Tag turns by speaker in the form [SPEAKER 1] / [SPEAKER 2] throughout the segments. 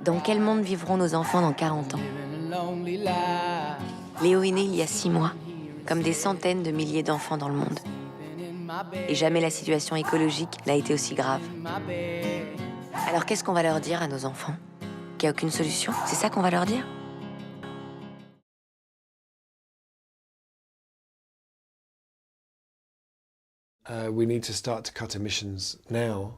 [SPEAKER 1] Dans quel monde vivront nos enfants dans 40 ans? Léo est né il y a 6 mois, comme des centaines de milliers d'enfants dans le monde. Et jamais la situation écologique n'a été aussi grave. Alors qu'est-ce qu'on va leur dire à nos enfants? Qu'il n'y a aucune solution? C'est ça qu'on va leur dire?
[SPEAKER 2] We need to start to cut emissions now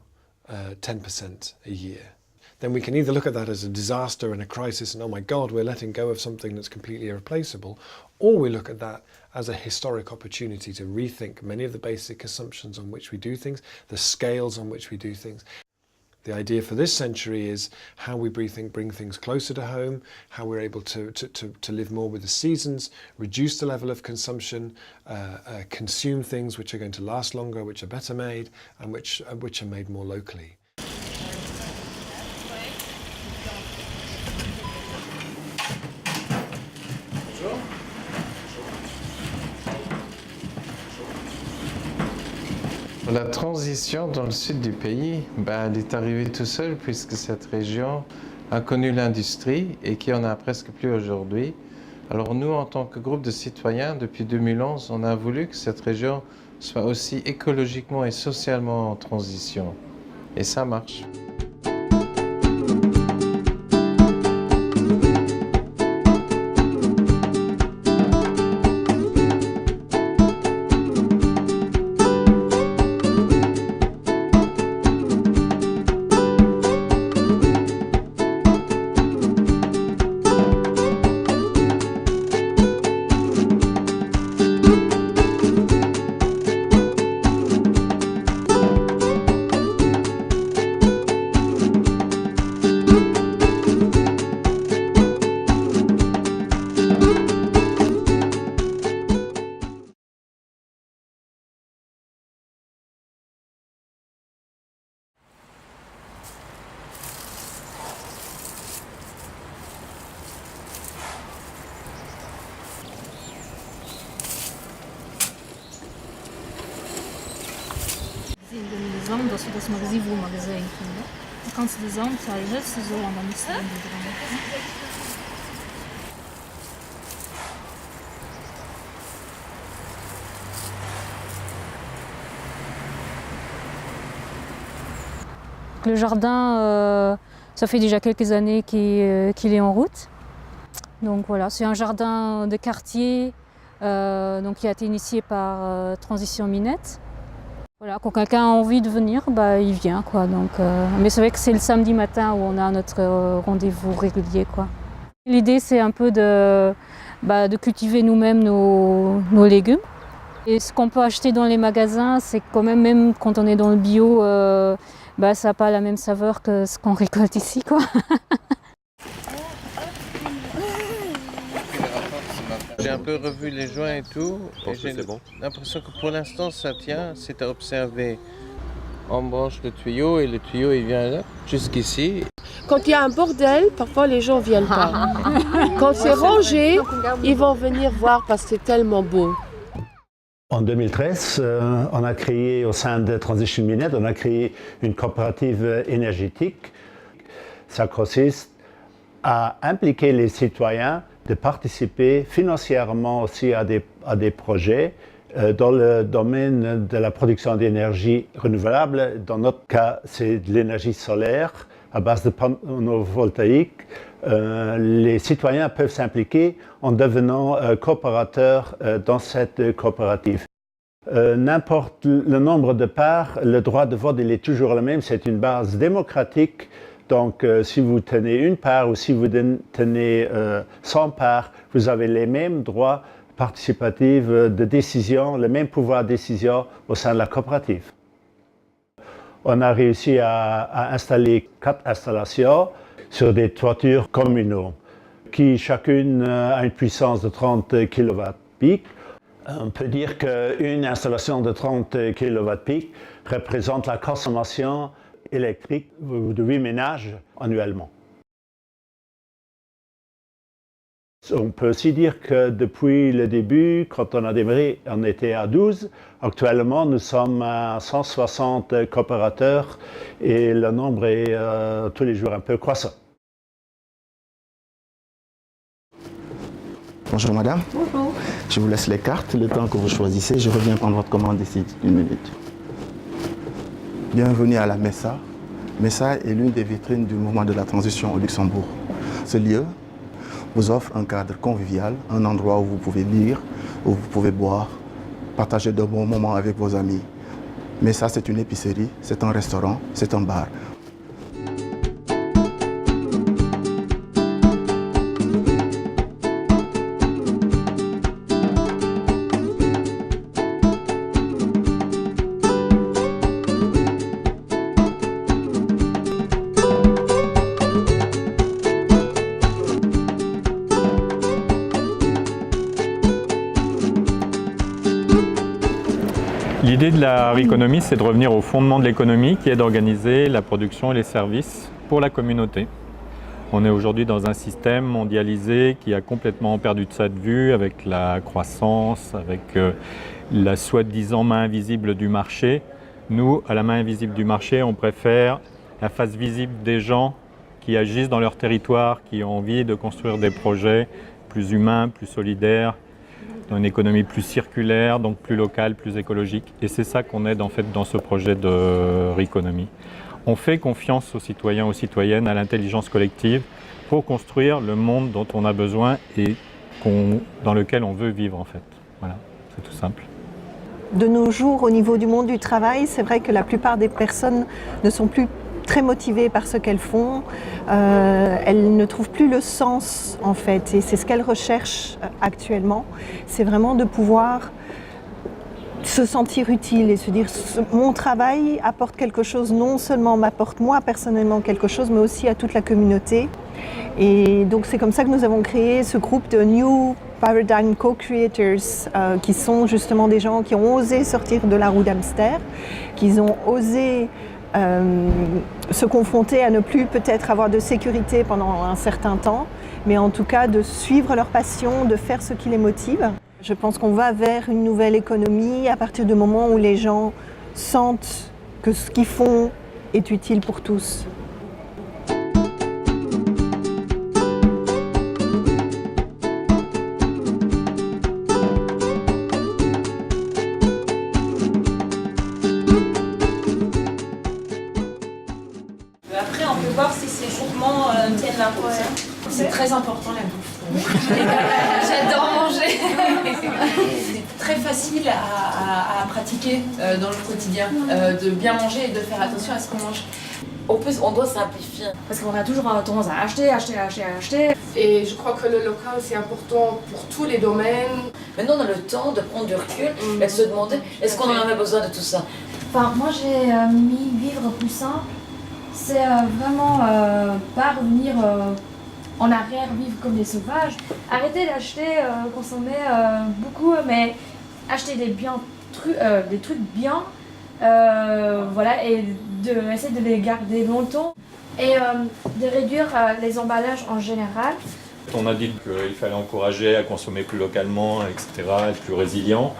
[SPEAKER 2] 10% a year. Then we can either look at that as a disaster and a crisis and, oh my God, we're letting go of something that's completely irreplaceable, or we look at that as a historic opportunity to rethink many of the basic assumptions on which we do things, the scales on which we do things. The idea for this century is how we bring things closer to home, how we're able to live more with the seasons, reduce the level of consumption, consume things which are going to last longer, which are better made, and which are made more locally.
[SPEAKER 3] La transition dans le sud du pays, elle est arrivée tout seul puisque cette région a connu l'industrie et qui en a presque plus aujourd'hui. Alors nous, en tant que groupe de citoyens, depuis 2011, on a voulu que cette région soit aussi écologiquement et socialement en transition. Et ça marche.
[SPEAKER 4] In de zand, dat is maar gezien voor magazijn. Dan kan ze de zand zuigen, zo en dan is ze in de brand. Le jardin, ça fait déjà quelques années qu'il est en route. Donc voilà, c'est un jardin de quartier donc qui a été initié par Transition Minette. Voilà, quand quelqu'un a envie de venir, il vient, quoi. Donc, mais c'est vrai que c'est le samedi matin où on a notre rendez-vous régulier, quoi. L'idée, c'est un peu de cultiver nous-mêmes nos légumes. Et ce qu'on peut acheter dans les magasins, c'est quand même quand on est dans le bio, ça n'a pas la même saveur que ce qu'on récolte ici, quoi.
[SPEAKER 3] J'ai un peu revu les joints et tout, et j'ai l'impression que pour l'instant ça tient. C'est à observer. On branche le tuyau et le tuyau il vient là, jusqu'ici.
[SPEAKER 5] Quand il y a un bordel, parfois les gens ne viennent pas. Quand c'est rangé, ils vont venir voir parce que c'est tellement beau.
[SPEAKER 6] En 2013, on a créé au sein de Transition Minette, on a créé une coopérative énergétique. Ça consiste à impliquer les citoyens de participer financièrement aussi à des projets dans le domaine de la production d'énergie renouvelable. Dans notre cas, c'est de l'énergie solaire à base de panneaux voltaïques. Les citoyens peuvent s'impliquer en devenant coopérateurs dans cette coopérative. N'importe le nombre de parts, le droit de vote il est toujours le même, c'est une base démocratique. Donc, si vous tenez une part ou si vous tenez 100 parts, vous avez les mêmes droits participatifs de décision, le même pouvoir de décision au sein de la coopérative. On a réussi à installer 4 installations sur des toitures communaux qui chacune a une puissance de 30 kW-pic. On peut dire qu'une installation de 30 kW-pic représente la consommation électrique de 8 ménages annuellement. On peut aussi dire que depuis le début, quand on a démarré, on était à 12. Actuellement, nous sommes à 160 coopérateurs et le nombre est tous les jours un peu croissant.
[SPEAKER 7] Bonjour madame. Bonjour. Je vous laisse les cartes, le temps que vous choisissez. Je reviens prendre votre commande d'ici une minute. Bienvenue à la Messa. Messa est l'une des vitrines du mouvement de la transition au Luxembourg. Ce lieu vous offre un cadre convivial, un endroit où vous pouvez lire, où vous pouvez boire, partager de bons moments avec vos amis. Messa, c'est une épicerie, c'est un restaurant, c'est un bar.
[SPEAKER 8] L'idée de la Reconomie, c'est de revenir au fondement de l'économie, qui est d'organiser la production et les services pour la communauté. On est aujourd'hui dans un système mondialisé qui a complètement perdu de ça de vue avec la croissance, avec la soi-disant main invisible du marché. Nous, à la main invisible du marché, on préfère la face visible des gens qui agissent dans leur territoire, qui ont envie de construire des projets plus humains, plus solidaires, dans une économie plus circulaire, donc plus locale, plus écologique. Et c'est ça qu'on aide en fait dans ce projet de Reconomie. On fait confiance aux citoyens, aux citoyennes, à l'intelligence collective pour construire le monde dont on a besoin et dans lequel on veut vivre en fait. Voilà, c'est tout simple.
[SPEAKER 9] De nos jours, au niveau du monde du travail, c'est vrai que la plupart des personnes ne sont plus très motivées par ce qu'elles font. Elles ne trouvent plus le sens en fait, et c'est ce qu'elles recherchent actuellement. C'est vraiment de pouvoir se sentir utile et se dire mon travail apporte quelque chose, non seulement m'apporte moi personnellement quelque chose, mais aussi à toute la communauté. Et donc c'est comme ça que nous avons créé ce groupe de New Paradigm Co-Creators, qui sont justement des gens qui ont osé sortir de la roue d'hamster, qui ont osé se confronter à ne plus peut-être avoir de sécurité pendant un certain temps, mais en tout cas de suivre leur passion, de faire ce qui les motive. Je pense qu'on va vers une nouvelle économie à partir du moment où les gens sentent que ce qu'ils font est utile pour tous.
[SPEAKER 10] Après, on peut voir si ces groupements tiennent la route. C'est très important la bouffe. J'adore manger. C'est très facile à pratiquer dans le quotidien, de bien manger et de faire attention à ce qu'on mange.
[SPEAKER 11] En plus, on doit simplifier.
[SPEAKER 10] Parce qu'on a toujours tendance à acheter.
[SPEAKER 5] Et je crois que le local, c'est important pour tous les domaines.
[SPEAKER 11] Maintenant, on a le temps de prendre du recul et de se demander est-ce qu'on en avait besoin de tout ça.
[SPEAKER 12] Enfin, moi, j'ai mis vivre plus sain. C'est vraiment pas revenir en arrière, vivre comme des sauvages. Arrêter d'acheter, consommer beaucoup, mais acheter des trucs bien, voilà, et essayer de les garder longtemps et de réduire les emballages en général.
[SPEAKER 8] On a dit qu'il fallait encourager à consommer plus localement, etc., être plus résilient.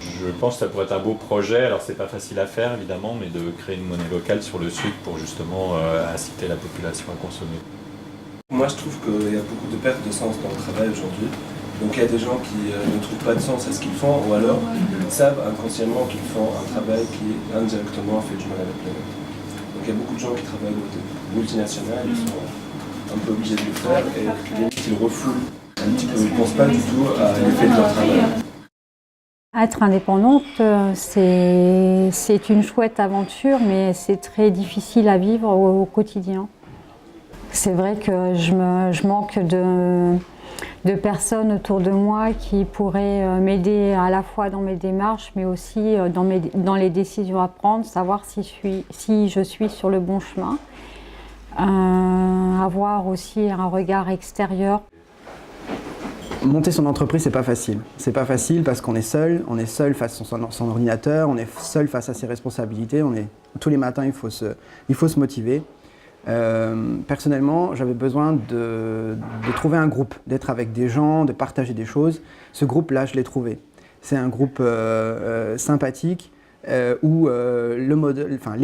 [SPEAKER 8] Je pense que ça pourrait être un beau projet, alors c'est pas facile à faire évidemment, mais de créer une monnaie locale sur le sud pour justement inciter la population à consommer.
[SPEAKER 13] Moi je trouve qu'il y a beaucoup de pertes de sens dans le travail aujourd'hui. Donc il y a des gens qui ne trouvent pas de sens à ce qu'ils font, ou alors ils savent inconsciemment qu'ils font un travail qui indirectement fait du mal à la planète. Donc il y a beaucoup de gens qui travaillent dans des multinationales, ils sont un peu obligés de le faire et ils refoulent un petit peu, ils ne pensent pas du tout à l'effet de leur travail.
[SPEAKER 14] Être indépendante, c'est une chouette aventure, mais c'est très difficile à vivre au quotidien. C'est vrai que je manque de personnes autour de moi qui pourraient m'aider à la fois dans mes démarches, mais aussi dans les décisions à prendre, savoir si je suis sur le bon chemin. Avoir aussi un regard extérieur.
[SPEAKER 15] Monter son entreprise, c'est pas facile. C'est pas facile parce qu'on est seul face à son ordinateur, on est seul face à ses responsabilités. Tous les matins, il faut se motiver. Personnellement, j'avais besoin de trouver un groupe, d'être avec des gens, de partager des choses. Ce groupe-là, je l'ai trouvé. C'est un groupe sympathique où les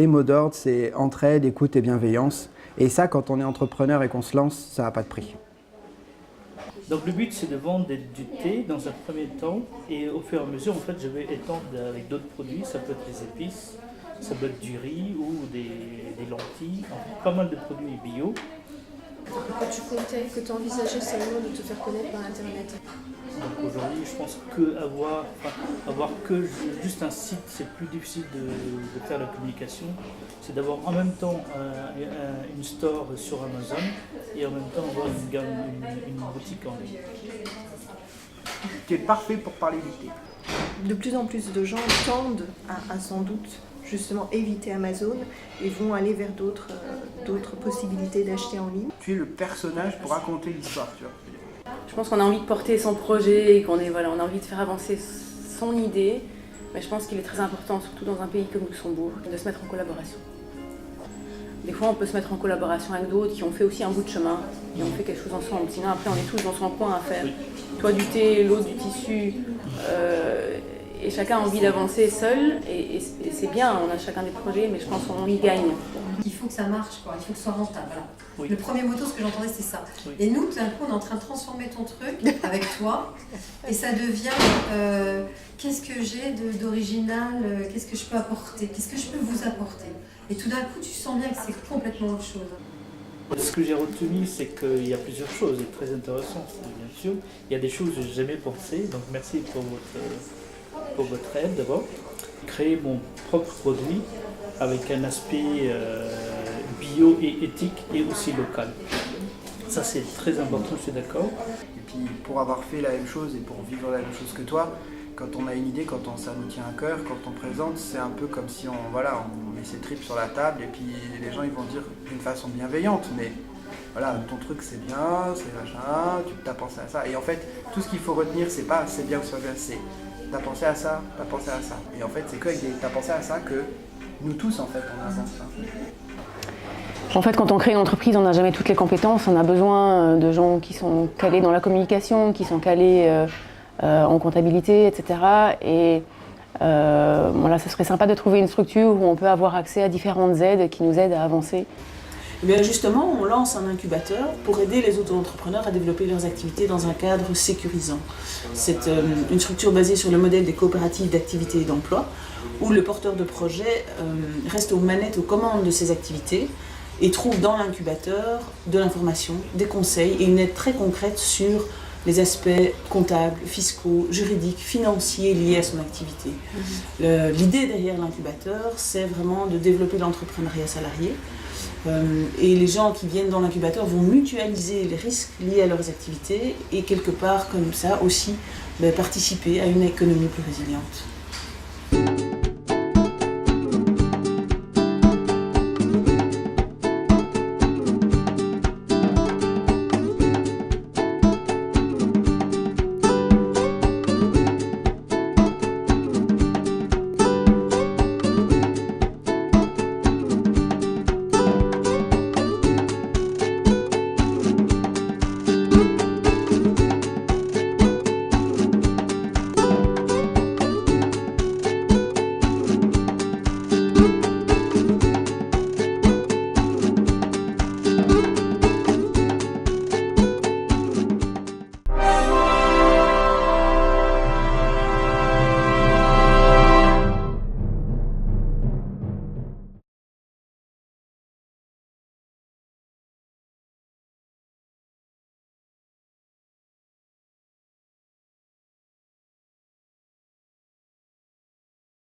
[SPEAKER 15] mots d'ordre, c'est entraide, écoute et bienveillance. Et ça, quand on est entrepreneur et qu'on se lance, ça n'a pas de prix.
[SPEAKER 16] Donc le but, c'est de vendre du thé dans un premier temps, et au fur et à mesure, en fait, je vais étendre avec d'autres produits. Ça peut être des épices, ça peut être du riz ou des lentilles, pas mal de produits bio.
[SPEAKER 10] Pourquoi tu comptais, que tu envisageais seulement de te faire connaître par Internet?
[SPEAKER 16] Donc aujourd'hui, je pense qu'avoir juste un site, c'est plus difficile de faire la communication. C'est d'avoir en même temps une store sur Amazon et en même temps avoir une boutique en ligne.
[SPEAKER 17] Tu es parfait pour parler du thé.
[SPEAKER 9] De plus en plus de gens tendent à sans doute justement éviter Amazon et vont aller vers d'autres possibilités d'acheter en ligne.
[SPEAKER 17] Tu es le personnage pour raconter l'histoire, tu vois.
[SPEAKER 18] Je pense qu'on a envie de porter son projet et on a envie de faire avancer son idée. Mais je pense qu'il est très important, surtout dans un pays comme Luxembourg, de se mettre en collaboration. Des fois, on peut se mettre en collaboration avec d'autres qui ont fait aussi un bout de chemin, qui ont fait quelque chose ensemble. Sinon, après, on est tous dans son coin à faire. Toi du thé, l'autre du tissu. Et chacun a envie d'avancer seul. Et c'est bien, on a chacun des projets, mais je pense qu'on y gagne.
[SPEAKER 19] Il faut que ça marche, quoi. Il faut que ce soit rentable. Voilà.
[SPEAKER 16] Oui.
[SPEAKER 19] Le premier motto, ce que j'entendais, c'est ça.
[SPEAKER 16] Oui.
[SPEAKER 19] Et nous, tout d'un coup, on est en train de transformer ton truc avec toi. Et ça devient qu'est-ce que j'ai d'original, qu'est-ce que je peux apporter, qu'est-ce que je peux vous apporter. Et tout d'un coup, tu sens bien que c'est complètement autre chose.
[SPEAKER 16] Ce que j'ai retenu, c'est qu'il y a plusieurs choses très intéressantes, bien sûr. Il y a des choses que j'ai jamais pensées, donc merci pour votre aide d'abord. Créer mon propre produit avec un aspect bio et éthique et aussi local. Ça, c'est très important, je suis d'accord.
[SPEAKER 17] Et puis, pour avoir fait la même chose et pour vivre la même chose que toi, quand on a une idée, ça nous tient à cœur, quand on présente, c'est un peu comme si on met ses tripes sur la table et puis les gens ils vont dire d'une façon bienveillante, mais voilà, ton truc c'est bien, c'est machin, tu as pensé à ça. Et en fait, tout ce qu'il faut retenir, c'est pas c'est bien ou c'est pas bien, c'est t'as pensé à ça, t'as pensé à ça. Et en fait, c'est qu'avec t'as pensé à ça que nous tous, en fait, on avance ça.
[SPEAKER 18] En fait, quand on crée une entreprise, on n'a jamais toutes les compétences. On a besoin de gens qui sont calés dans la communication, qui sont calés en comptabilité, etc. Et voilà, ce serait sympa de trouver une structure où on peut avoir accès à différentes aides qui nous aident à avancer.
[SPEAKER 20] Et bien justement, on lance un incubateur pour aider les auto-entrepreneurs à développer leurs activités dans un cadre sécurisant. C'est une structure basée sur le modèle des coopératives d'activité et d'emploi, où le porteur de projet reste aux manettes, aux commandes de ses activités et trouve dans l'incubateur de l'information, des conseils et une aide très concrète sur les aspects comptables, fiscaux, juridiques, financiers liés à son activité. L'idée derrière l'incubateur, c'est vraiment de développer l'entrepreneuriat salarié. Et les gens qui viennent dans l'incubateur vont mutualiser les risques liés à leurs activités et quelque part comme ça aussi participer à une économie plus résiliente.